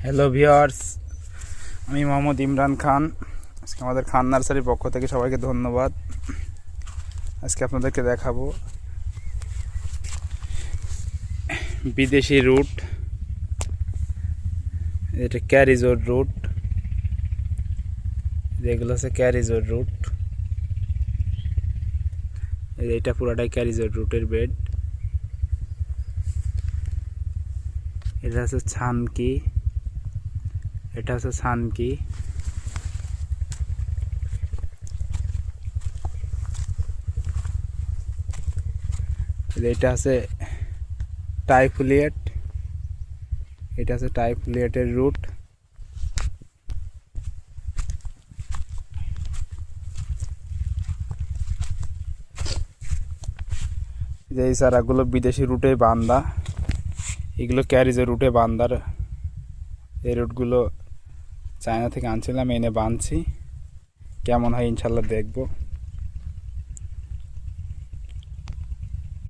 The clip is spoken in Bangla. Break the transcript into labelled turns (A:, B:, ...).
A: হ্যালো ভিউয়ার্স, আমি মোহাম্মদ ইমরান খান। আজকে আমাদের খান নার্সারির পক্ষ থেকে সবাইকে ধন্যবাদ। আজকে আপনাদেরকে দেখাবো বিদেশি রুট। এটা ক্যারিজোর রুট, যেগুলো আছে ক্যারিজোর রুট। এটা পুরাটাই ক্যারিজোর রুটের বেড। এটা হচ্ছে ছানকি, এটা হচ্ছে ছানকি। এটা আছে টাইফুলিয়েট, এটা আছে টাইফুলিয়েটের রুট। যে এই চারাগুলো বিদেশি রুটে বান্ধা, এগুলো ক্যারিজের রুটে বান্ধার। এই রুটগুলো চায়না থেকে আনছিলাম, এনে বাঁধছি। কেমন হয় ইনশাল্লাহ দেখবো।